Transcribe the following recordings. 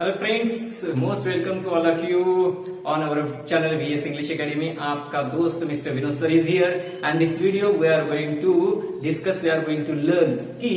Hello friends, most welcome to all of you on our channel VS English academy. आपका दोस्त mister Vinod sir is here and this video we are going to discuss, we are going to learn कि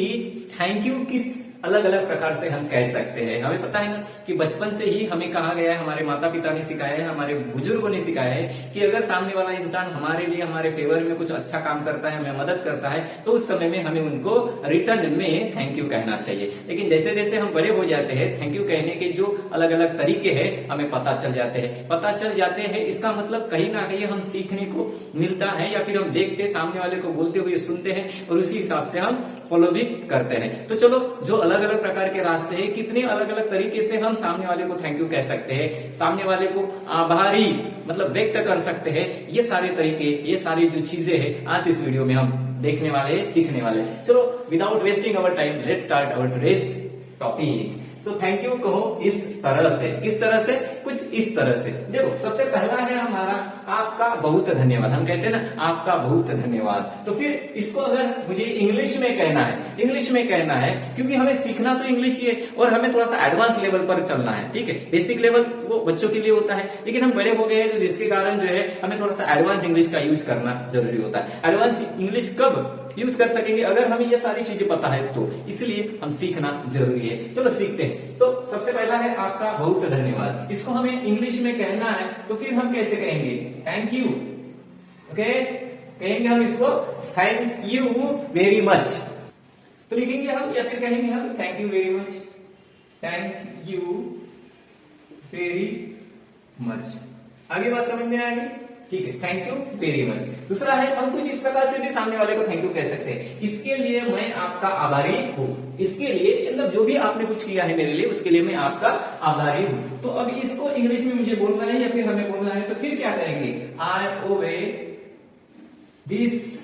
thank you किस अलग अलग प्रकार से हम कह सकते हैं। हमें पता है ना कि बचपन से ही हमें कहा गया है, हमारे माता पिता ने सिखाया है, हमारे बुजुर्गों ने सिखाया है कि अगर सामने वाला इंसान हमारे लिए हमारे फेवर में कुछ अच्छा काम करता है, हमें मदद करता है, तो उस समय में हमें उनको रिटर्न में थैंक यू कहना चाहिए। लेकिन जैसे जैसे हम बड़े हो जाते हैं, थैंक यू कहने के जो अलग अलग तरीके हैं हमें पता चल जाते हैं। इसका मतलब कहीं ना कहीं हम सीखने को मिलता है या फिर हम देखते सामने वाले को बोलते हुए सुनते हैं और उसी हिसाब से हम फॉलो भी करते हैं। तो चलो, जो अलग अलग प्रकार के रास्ते हैं, कितने अलग अलग तरीके से हम सामने वाले को थैंक यू कह सकते हैं, सामने वाले को आभारी मतलब व्यक्त कर सकते हैं, ये सारे तरीके, ये सारी जो चीजें हैं आज इस वीडियो में हम देखने वाले हैं, सीखने वाले हैं। चलो, without wasting our time let's start our today's topic. So thank you कहो इस तरह से, किस तरह से, कुछ इस तरह से। देखो, सबसे पहला है हमारा आपका बहुत धन्यवाद। हम कहते हैं ना आपका बहुत धन्यवाद। तो फिर इसको अगर मुझे इंग्लिश में कहना है, क्योंकि हमें सीखना तो इंग्लिश ही है और हमें थोड़ा सा एडवांस लेवल पर चलना है। ठीक है, बेसिक लेवल वो बच्चों के लिए होता है, लेकिन हम बड़े हो गए हैं जिसके कारण जो है हमें थोड़ा सा एडवांस इंग्लिश का यूज करना जरूरी होता है। एडवांस इंग्लिश कब यूज कर सकेंगे? अगर हमें ये सारी चीजें पता है तो, इसलिए हम सीखना जरूरी है। चलो सीखते हैं। तो सबसे पहला है आपका बहुत धन्यवाद। इसको हमें इंग्लिश में कहना है तो फिर हम कैसे कहेंगे? Thank you. ओके, कहेंगे हम इसको थैंक यू वेरी मच। तो लिखेंगे हम या फिर कहेंगे हम thank you very much, thank you very much. आगे बात समझ में आएगी? ठीक है, थैंक यू वेरी मच। दूसरा है, हम कुछ इस प्रकार से भी सामने वाले को थैंक यू कह सकते हैं। इसके लिए मैं आपका आभारी हूँ। इसके लिए मतलब जो भी आपने कुछ किया है मेरे लिए, उसके लिए मैं आपका आभारी हूँ। तो अभी इसको इंग्लिश में मुझे बोलना है या फिर हमें बोलना है, तो फिर क्या करेंगे? I owe this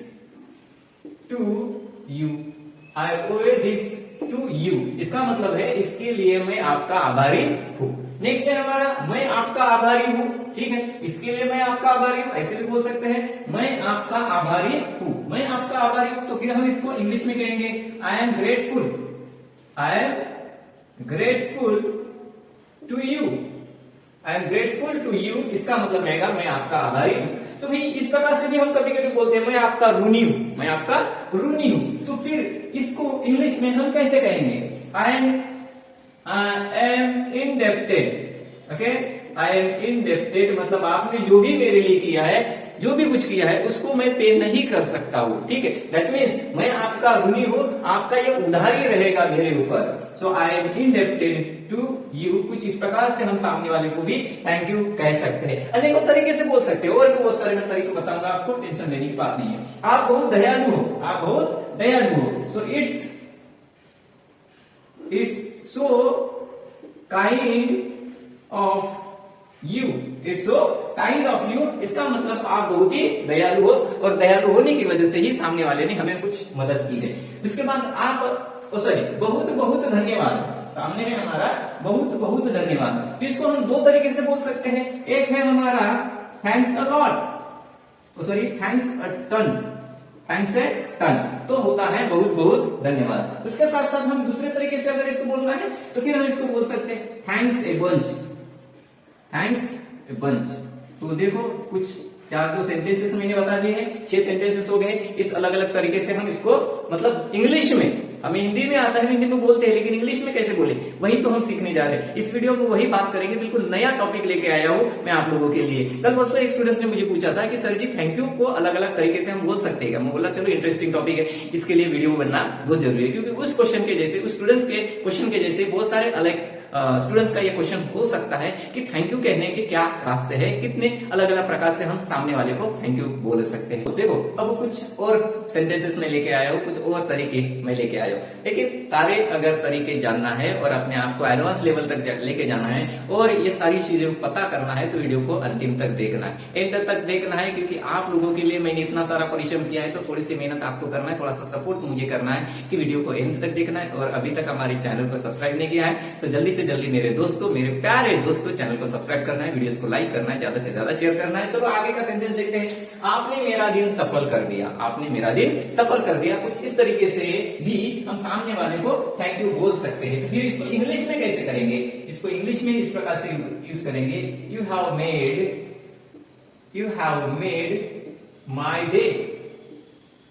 to you, I owe this to you. इसका मतलब है इसके लिए मैं आपका आभारी हूँ। नेक्स्ट है हमारा मैं आपका आभारी हूँ। ठीक है, इसके लिए मैं आपका आभारी हूँ, ऐसे भी बोल सकते हैं मैं आपका आभारी हूँ, मैं आपका आभारी हूँ। तो फिर हम इसको इंग्लिश में कहेंगे I am grateful, I am grateful to you, I am grateful to you. इसका मतलब रहेगा मैं आपका आभारी हूँ। तो भाई इस प्रकार से भी हम कभी कभी बोलते हैं मैं आपका ऋणी हूँ, मैं आपका ऋणी हूँ। तो फिर इसको इंग्लिश में हम कैसे कहेंगे? I am indebted. Okay, I am indebted मतलब आपने जो भी मेरे लिए किया है, जो भी कुछ किया है, उसको मैं पे नहीं कर सकता हूँ। ठीक है, दैट मीन्स मैं आपका ऋणी हूँ, आपका ये उधारी रहेगा मेरे ऊपर। So I am indebted to you. कुछ इस प्रकार से हम सामने वाले को भी थैंक यू कह सकते हैं। अनेकों तरीके से बोल सकते हैं और भी बहुत सारे मैं तरीके बताऊंगा आपको, टेंशन लेने की बात नहीं है। आप बहुत दयालु हो, आप बहुत दयालु हो। So it's so kind of you, it's so kind of you. इसका मतलब आप बहुत ही दयालु हो और दयालु होने की वजह से ही सामने वाले ने हमें कुछ मदद की है। उसके बाद आप बहुत बहुत धन्यवाद। सामने में हमारा बहुत बहुत धन्यवाद। तो इसको हम दो तरीके से बोल सकते हैं। एक है हमारा thanks a lot, thanks a ton, thanks a ton. तो होता है बहुत बहुत धन्यवाद। उसके साथ साथ हम दूसरे तरीके से अगर इसको बोलना है तो फिर हम इसको बोल सकते हैं thanks a bunch, thanks a bunch. तो देखो, कुछ 4 सेंटेंसेस मैंने बता दिए हैं, 6 सेंटेंसेस हो गए। इस अलग अलग तरीके से हम इसको मतलब इंग्लिश में, हमें हिंदी में आता है, हिंदी में बोलते हैं, लेकिन इंग्लिश में कैसे बोले वही तो हम सीखने जा रहे हैं। इस वीडियो में वही बात करेंगे, बिल्कुल नया टॉपिक लेके आया हूँ मैं आप लोगों के लिए। कल परसों एक स्टूडेंट्स ने मुझे पूछा था कि सर जी थैंक यू को अलग अलग तरीके से हम बोल सकते हैं। मैं बोला चलो इंटरेस्टिंग टॉपिक है, इसके लिए वीडियो बनना बहुत जरूरी है, क्योंकि उस क्वेश्चन के जैसे, उस स्टूडेंट्स के क्वेश्चन के जैसे बहुत सारे अलग स्टूडेंट्स का ये क्वेश्चन हो सकता है कि थैंक यू कहने के क्या रास्ते हैं, कितने अलग अलग प्रकार से हम सामने वाले को थैंक यू बोल सकते हैं। तो देखो, अब कुछ और सेंटेंसेस में लेके आया हूँ, कुछ और तरीके मैं लेके आया हूँ, लेकिन सारे अगर तरीके जानना है और अपने आप को एडवांस लेवल तक लेके जाना है और ये सारी चीजें पता करना है तो वीडियो को अंतिम तक देखना है, एंड तक देखना है, क्योंकि आप लोगों के लिए मैंने इतना सारा परिश्रम किया है तो थोड़ी सी मेहनत आपको करना है, थोड़ा सा सपोर्ट मुझे करना है कि वीडियो को एंड तक देखना है। और अभी तक हमारे चैनल को सब्सक्राइब नहीं किया है तो जल्दी से से जल्दी मेरे दोस्तों, मेरे प्यारे दोस्तों, चैनल को सब्सक्राइब करना है, वीडियोस को लाइक करना है, ज्यादा से ज्यादा शेयर करना है। चलो आगे का सेंटेंस देखते हैं। आपने मेरा दिन सफल कर दिया। आपने मेरा दिन सफल कर दिया। कुछ इस तरीके से भी हम सामने वाले को थैंक यू बोल सकते हैं। तो फिर इसको इंग्लिश में कैसे करेंगे? इसको इंग्लिश में इस प्रकार से यूज करेंगे, you have made my day.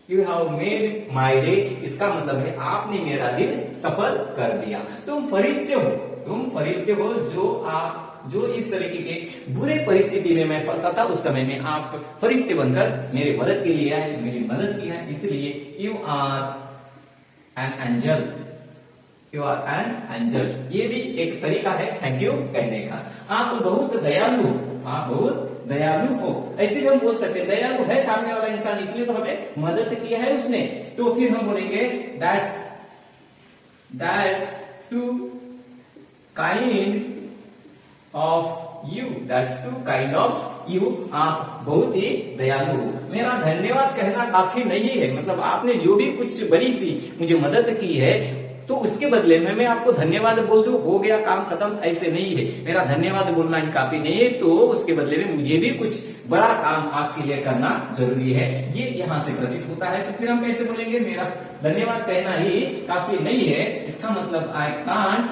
You have made my day, इसका मतलब है आपने मेरा दिन सफल कर दिया। तुम फरिश्ते हो जो इस तरीके के बुरे परिस्थिति में मैं फंसा था, उस समय में आप फरिश्ते बनकर मेरी मदद के लिए आए, मेरी मदद की है, इसलिए you are an angel. You are an angel, ये भी एक तरीका है थैंक यू कहने का। आप बहुत दयालु हो, ऐसे भी हम बोल सकते हैं। दयालु है सामने वाला इंसान, इसलिए तो हमें मदद किया है उसने। तो फिर हम बोलेंगे that's too kind of you. आप बहुत ही दयालु हो। मेरा धन्यवाद कहना काफी नहीं है, मतलब आपने जो भी कुछ बड़ी सी मुझे मदद की है तो उसके बदले में मैं आपको धन्यवाद बोल दूं, हो गया काम खत्म, ऐसे नहीं है। मेरा धन्यवाद बोलना ही काफी नहीं है, तो उसके बदले में मुझे भी कुछ बड़ा काम आपके लिए करना जरूरी है, ये यहाँ से प्रतीत होता है। तो फिर हम कैसे बोलेंगे? मेरा धन्यवाद कहना ही काफी नहीं है, इसका मतलब आई कांट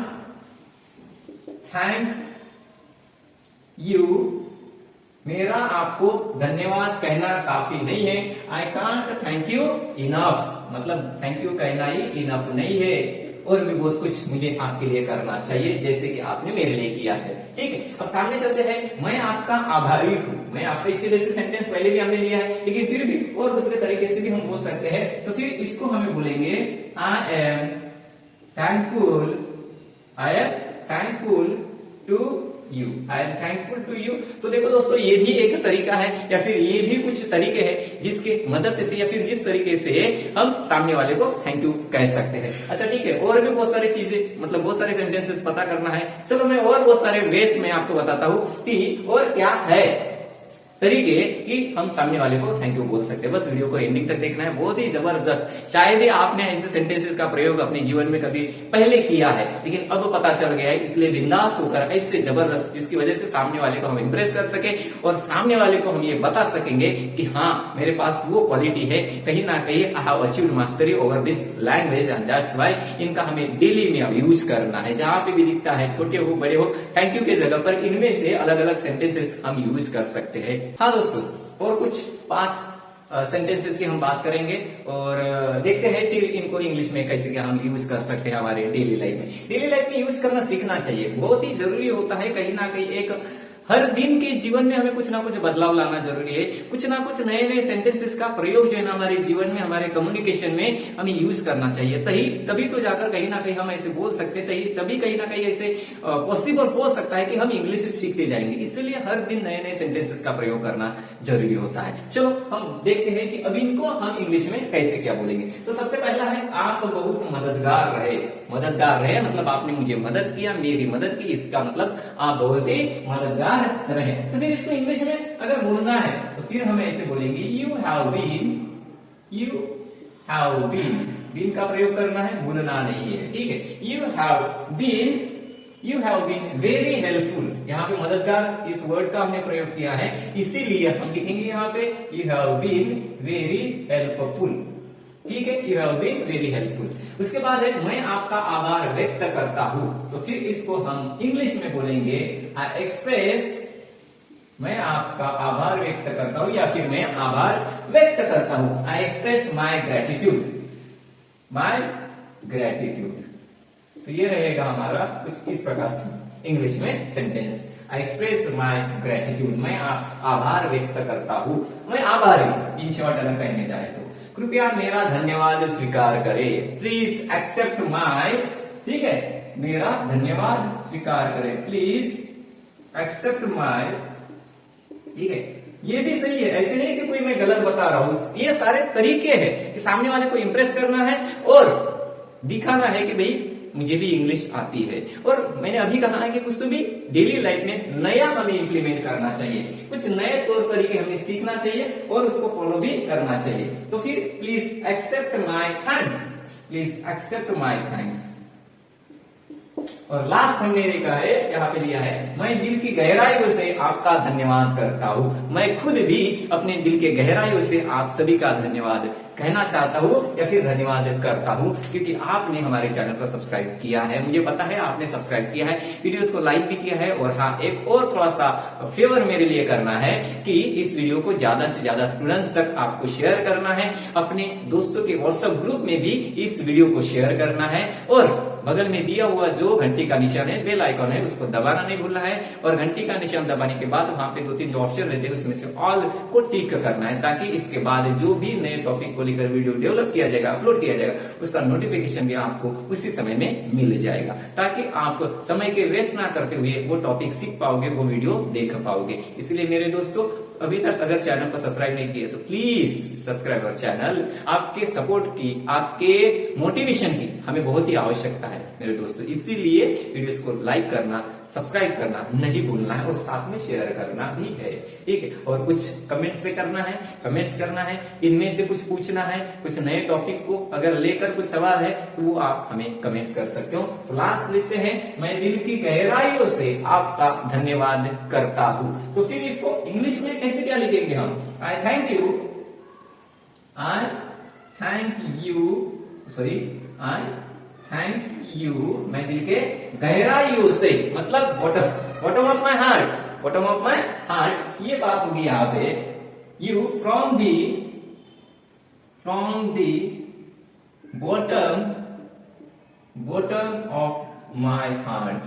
थैंक यू। मेरा आपको धन्यवाद कहना काफी नहीं है, I can't thank you enough, मतलब थैंक यू कहना ही इनफ नहीं है, और भी बहुत कुछ मुझे आपके लिए करना चाहिए, जैसे कि आपने मेरे लिए किया है। ठीक है, अब सामने चलते हैं। मैं आपका आभारी हूँ। मैं आपका, इसके जैसे सेंटेंस पहले भी हमने लिया है, लेकिन फिर भी और दूसरे तरीके से भी हम बोल सकते हैं। तो फिर इसको हमें बोलेंगे I am thankful to you. I am thankful to you. तो देखो दोस्तों, ये भी एक तरीका है, या फिर ये भी कुछ तरीके हैं जिसके मदद से, या फिर जिस तरीके से हम सामने वाले को थैंक यू कह सकते हैं। अच्छा ठीक है, और भी बहुत सारी चीजें, मतलब बहुत सारे सेंटेंसेस पता करना है। चलो मैं और बहुत सारे वेज में आपको बताता हूँ कि और क्या है तरीके कि हम सामने वाले को थैंक यू बोल सकते हैं। बस वीडियो को एंडिंग तक देखना है, बहुत ही जबरदस्त। शायद ही आपने ऐसे सेंटेंसेस का प्रयोग अपने जीवन में कभी पहले किया है, लेकिन अब पता चल गया है, इसलिए बिंदास होकर ऐसे जबरदस्त, जिसकी वजह से सामने वाले को हम इंप्रेस कर सके और सामने वाले को हम ये बता सकेंगे कि हाँ, मेरे पास वो क्वालिटी है, कहीं ना कहीं I have achieved mastery over this language, and that's why इनका हमें डेली में अब यूज करना है। जहां पे भी दिखता है, छोटे हो बड़े हो, थैंक यू के जगह पर इनमें से अलग अलग सेंटेंसेस हम यूज कर सकते हैं। हाँ दोस्तों, और कुछ 5 सेंटेंसेस की हम बात करेंगे और देखते हैं कि इनको इंग्लिश में कैसे क्या हम यूज कर सकते हैं हमारे डेली लाइफ में। डेली लाइफ में यूज करना सीखना चाहिए, बहुत ही जरूरी होता है। कहीं ना कहीं एक हर दिन के जीवन में हमें कुछ ना कुछ बदलाव लाना जरूरी है, कुछ ना कुछ नए नए सेंटेंसेस का प्रयोग जो है ना हमारे जीवन में, हमारे कम्युनिकेशन में हमें यूज करना चाहिए। तभी तो जाकर कहीं ना कहीं हम ऐसे बोल सकते हैं, तभी कहीं ना कहीं ऐसे पॉसिबल हो सकता है कि हम इंग्लिश सीखते जाएंगे। इसलिए हर दिन नए नए सेंटेंसेस का प्रयोग करना जरूरी होता है। चलो हम देखते हैं कि अब इनको हम इंग्लिश में कैसे क्या बोलेंगे। तो सबसे पहला है, आप बहुत मददगार रहे। मददगार रहे मतलब आपने मुझे मदद किया, मेरी मदद की, इसका मतलब आप बहुत ही मददगार रहे। तो फिर इसको इंग्लिश में अगर बोलना है तो फिर हम ऐसे बोलेंगे, यू हैव बीन। बीन का प्रयोग करना है, भूलना नहीं है। ठीक है, you have been very helpful. यहाँ पे मददगार इस वर्ड का हमने प्रयोग किया है, इसीलिए हम लिखेंगे यहाँ पे you have been very helpful. ठीक है, you have been very helpful. उसके बाद है, मैं आपका आभार व्यक्त करता हूं। तो फिर इसको हम इंग्लिश में बोलेंगे, आई एक्सप्रेस, मैं आपका आभार व्यक्त करता हूं, या फिर मैं आभार व्यक्त करता हूं। I express my gratitude. तो ये रहेगा हमारा कुछ इस प्रकार से इंग्लिश में sentence, I express my gratitude. मैं आभार व्यक्त करता हूं, मैं आभारी। इन शॉर्ट अगर कहने जाए तो कृपया मेरा धन्यवाद स्वीकार करें, प्लीज एक्सेप्ट माई। ठीक है, मेरा धन्यवाद स्वीकार करें, प्लीज एक्सेप्ट माई। ठीक है, ये भी सही है, ऐसे नहीं कि कोई मैं गलत बता रहा हूं। ये सारे तरीके हैं कि सामने वाले को इंप्रेस करना है और दिखाना है कि भाई मुझे भी इंग्लिश आती है। और मैंने अभी कहा है कि कुछ तो भी डेली लाइफ में नया हमें इंप्लीमेंट करना चाहिए, कुछ नए तौर तरीके हमें सीखना चाहिए और उसको फॉलो भी करना चाहिए। तो फिर please accept my thanks, please accept my thanks. और लास्ट हमने लिखा है, यहाँ पे लिया है, मैं दिल की गहराइयों से आपका धन्यवाद करता हूँ। मैं खुद भी अपने दिल के गहराइयों से आप सभी का धन्यवाद कहना चाहता हूँ या फिर धन्यवाद करता हूँ, क्योंकि आपने हमारे चैनल को सब्सक्राइब किया है। मुझे पता है आपने सब्सक्राइब किया है, वीडियोस को लाइक भी किया है। और हाँ, एक और थोड़ा सा फेवर मेरे लिए करना है कि इस वीडियो को ज्यादा से ज्यादा स्टूडेंट्स तक आपको शेयर करना है। अपने दोस्तों के व्हाट्सएप ग्रुप में भी इस वीडियो को शेयर करना है। और बगल में दिया हुआ जो घंटी का निशान है, बेल आइकॉन है, उसको दबाना नहीं भूलना है। और घंटी का निशान दबाने के बाद वहां पे 2-3 जो ऑप्शन रहते हैं उसमें से ऑल को टिक करना है, ताकि इसके बाद जो भी नए टॉपिक को लेकर वीडियो डेवलप किया जाएगा, अपलोड किया जाएगा, उसका नोटिफिकेशन भी आपको उसी समय में मिल जाएगा, ताकि आप समय के वेस्ट ना करते हुए वो टॉपिक सीख पाओगे, वो वीडियो देख पाओगे। इसलिए मेरे दोस्तों, अभी तक अगर चैनल को सब्सक्राइब नहीं किया तो प्लीज सब्सक्राइब अवर चैनल। आपके सपोर्ट की, आपके मोटिवेशन की हमें बहुत ही आवश्यकता है मेरे दोस्तों। इसीलिए वीडियोस को लाइक करना, सब्सक्राइब करना नहीं भूलना है और साथ में शेयर करना भी है, ठीक है। और कुछ कमेंट्स पे करना है, कमेंट्स करना है, इनमें से कुछ पूछना है, कुछ नए टॉपिक को अगर लेकर कुछ सवाल है तो वो आप हमें कमेंट्स कर सकते हो। तो लास्ट लिखते हैं, मैं दिल की गहराइयों से आपका धन्यवाद करता हूँ। तो फिर इसको इंग्लिश में कैसे क्या लिखेंगे हम? आई thank you, I thank you, sorry, I thank you, मैं दिल के गहराइयों से, मतलब bottom of my heart, bottom of my heart, ये बात होगी यहाँ पे। You from the bottom of my heart.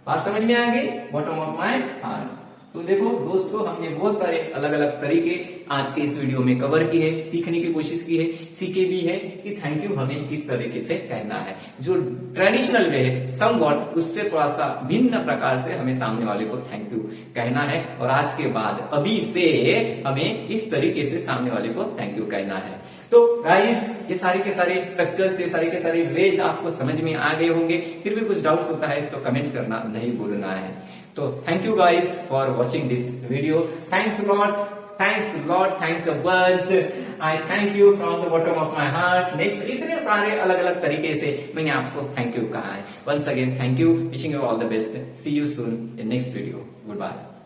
बात समझ में आ गई? Bottom of my heart. तो देखो दोस्तों, हमने बहुत सारे अलग अलग तरीके आज के इस वीडियो में कवर किए हैं, सीखने की कोशिश की है, सीखे भी है कि थैंक यू हमें किस तरीके से कहना है। जो ट्रेडिशनल वे है समवॉट, उससे थोड़ा सा भिन्न प्रकार से हमें सामने वाले को थैंक यू कहना है। और आज के बाद अभी से हमें इस तरीके से सामने वाले को थैंक यू कहना है। तो गाइस, ये सारे के सारे स्ट्रक्चर्स, ये सारे के सारे वेज आपको समझ में आ गए होंगे। फिर भी कुछ डाउट्स होता है तो कमेंट्स करना नहीं भूलना है। तो thank you guys for watching this video. Thanks lot, thanks a bunch. I thank you from the bottom of my heart. Next इतने सारे अलग अलग तरीके से मैंने आपको थैंक यू कहा है। Once again thank you, wishing you all the best. See you soon in next video. Good bye.